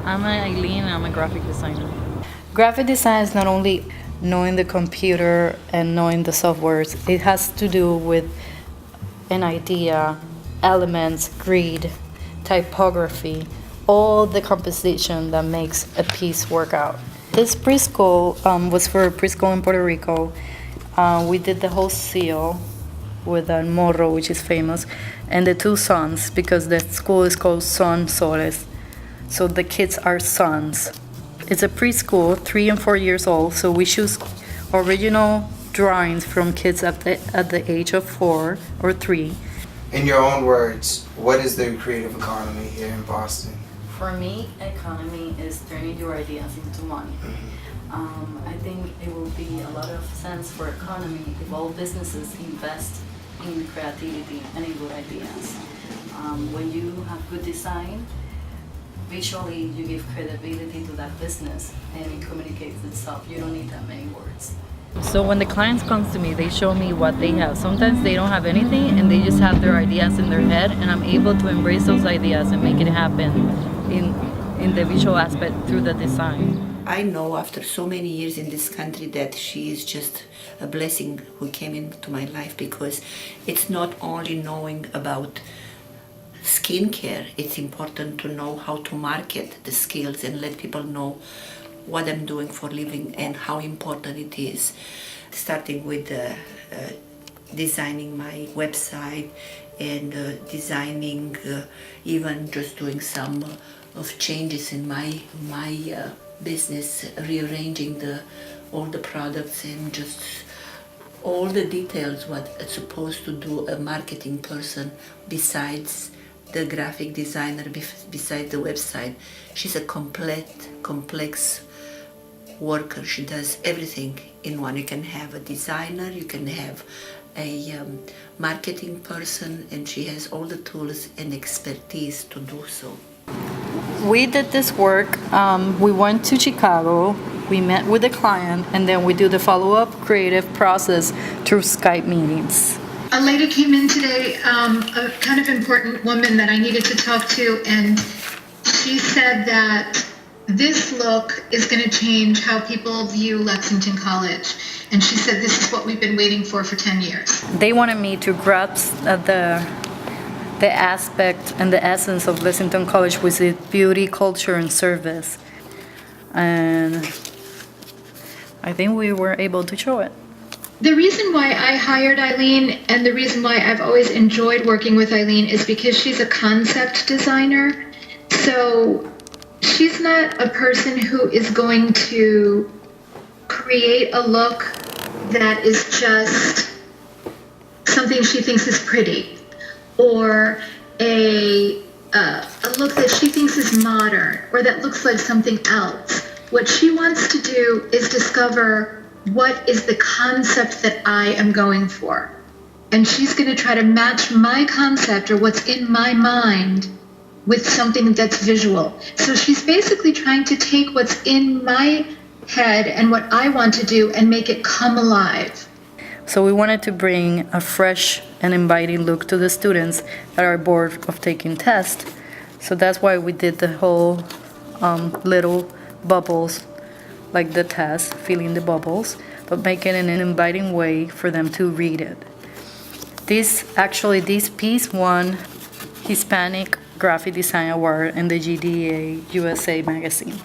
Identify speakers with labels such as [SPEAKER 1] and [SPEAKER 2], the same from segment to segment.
[SPEAKER 1] I'm Eileen, I'm a graphic designer. Graphic design is not only knowing the computer and knowing the softwares, it has to do with an idea, elements, grid, typography, all the composition that makes a piece work out. This preschool was for a preschool in Puerto Rico. We did the whole seal with a morro, which is famous, and the two sons, because the school is called Son Soles. So the kids are sons. It's a preschool, 3 and 4 years old, so we choose original drawings from kids at the age of 4 or 3.
[SPEAKER 2] In your own words, what is the creative economy here in Boston?
[SPEAKER 1] For me, economy is turning your ideas into money. I think it will be a lot of sense for economy if all businesses invest in creativity and in good ideas. When you have good design, visually you give credibility to that business and it communicates itself. You don't need that many words. So when the clients come to me, they show me what they have. Sometimes they don't have anything and they just have their ideas in their head, and I'm able to embrace those ideas and make it happen in the visual aspect through the design.
[SPEAKER 3] I know after so many years in this country that she is just a blessing who came into my life, because it's not only knowing about skincare, it's important to know how to market the skills and let people know what I'm doing for a living and how important it is. Starting with designing my website and designing, even just doing some of changes in my business, rearranging all the products and just all the details what it's supposed to do a marketing person besides the graphic designer, besides the website. She's a complex worker. She does everything in one. You can have a designer, you can have a marketing person, and she has all the tools and expertise to do so.
[SPEAKER 1] We did this work. We went to Chicago, we met with the client, and then we do the follow-up creative process through Skype meetings.
[SPEAKER 4] A lady came in today, a kind of important woman that I needed to talk to, and she said that this look is going to change how people view Lexington College. And she said this is what we've been waiting for 10 years.
[SPEAKER 1] They wanted me to grasp the aspect and the essence of Lexington College with its beauty, culture, and service. And I think we were able to show it.
[SPEAKER 4] The reason why I hired Eileen and the reason why I've always enjoyed working with Eileen is because she's a concept designer. So she's not a person who is going to create a look that is just something she thinks is pretty, or a look that she thinks is modern, or that looks like something else. What she wants to do is discover what is the concept that I am going for. And she's going to try to match my concept or what's in my mind with something that's visual. So she's basically trying to take what's in my head and what I want to do and make it come alive.
[SPEAKER 1] So we wanted to bring a fresh and inviting look to the students that are bored of taking tests. So that's why we did the whole little bubbles, like the test, filling the bubbles, but make it in an inviting way for them to read it. This piece won Hispanic Graphic Design Award in the GDA USA magazine.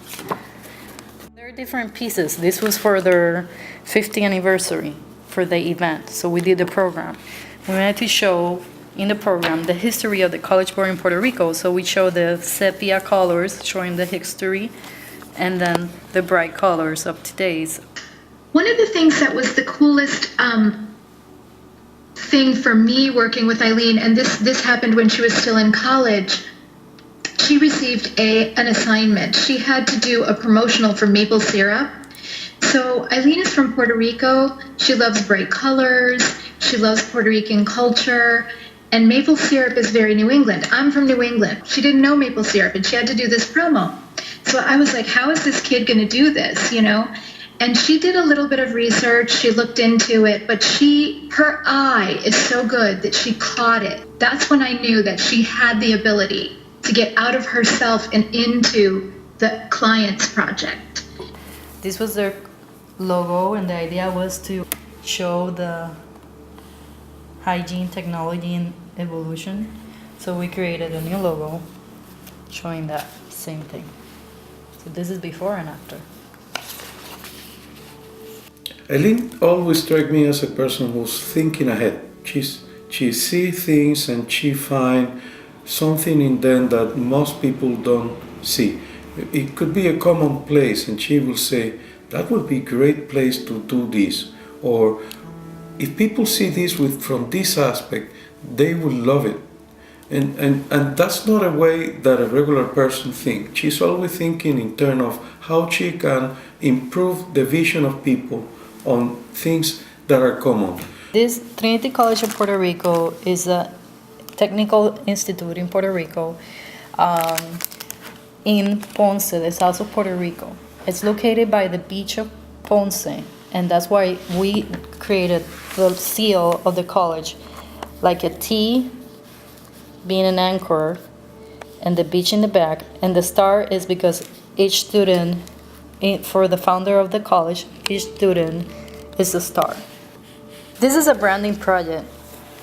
[SPEAKER 1] There are different pieces. This was for their 50th anniversary for the event, so we did the program. We wanted to show in the program the history of the College Board in Puerto Rico, so we show the sepia colors showing the history, and then the bright colors of today's.
[SPEAKER 4] One of the things that was the coolest thing for me working with Eileen, and this happened when she was still in college, she received an assignment. She had to do a promotional for maple syrup. So Eileen is from Puerto Rico. She loves bright colors. She loves Puerto Rican culture. And maple syrup is very New England. I'm from New England. She didn't know maple syrup, and she had to do this promo. So I was like, how is this kid going to do this, you know? And she did a little bit of research. She looked into it, but her eye is so good that she caught it. That's when I knew that she had the ability to get out of herself and into the client's project.
[SPEAKER 1] This was their logo, and the idea was to show the hygiene, technology, and evolution. So we created a new logo showing that same thing. So this is before and after.
[SPEAKER 5] Eileen always struck me as a person who's thinking ahead. She sees things and she finds something in them that most people don't see. It could be a common place and she will say, that would be a great place to do this. Or if people see this from this aspect, they will love it. And that's not a way that a regular person thinks. She's always thinking in terms of how she can improve the vision of people on things that are common.
[SPEAKER 1] This Trinity College of Puerto Rico is a technical institute in Puerto Rico, in Ponce, the south of Puerto Rico. It's located by the beach of Ponce, and that's why we created the seal of the college, like a T being an anchor, and the beach in the back, and the star is because each student, for the founder of the college, each student is a star. This is a branding project.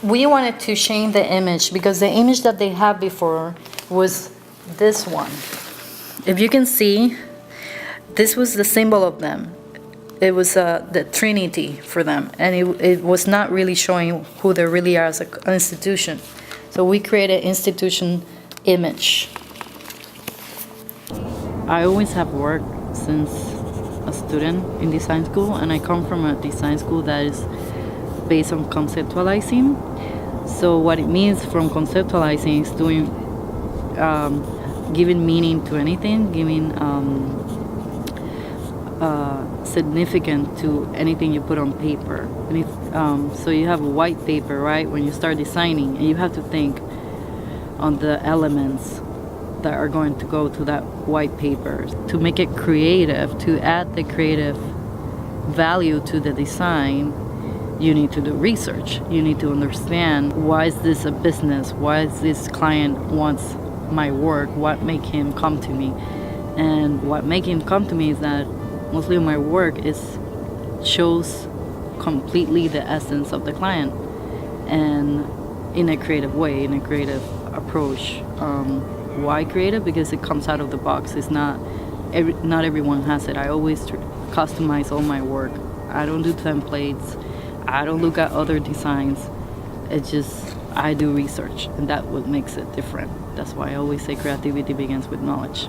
[SPEAKER 1] We wanted to change the image because the image that they had before was this one. If you can see, this was the symbol of them. It was the Trinity for them, and it was not really showing who they really are as an institution. So we created institution image. I always have worked since a student in design school, and I come from a design school that is based on conceptualizing. So what it means from conceptualizing is doing, giving meaning to anything, giving significant to anything you put on paper. And so you have a white paper, right, when you start designing, and you have to think on the elements that are going to go to that white paper. To make it creative, to add the creative value to the design, you need to do research. You need to understand, why is this a business? Why is this client wants my work? What make him come to me? And what make him come to me is that mostly my work shows completely the essence of the client, and in a creative way, in a creative approach. Why creative? Because it comes out of the box. It's not everyone has it. I always customize all my work. I don't do templates. I don't look at other designs. It's just, I do research, and that's what makes it different. That's why I always say creativity begins with knowledge.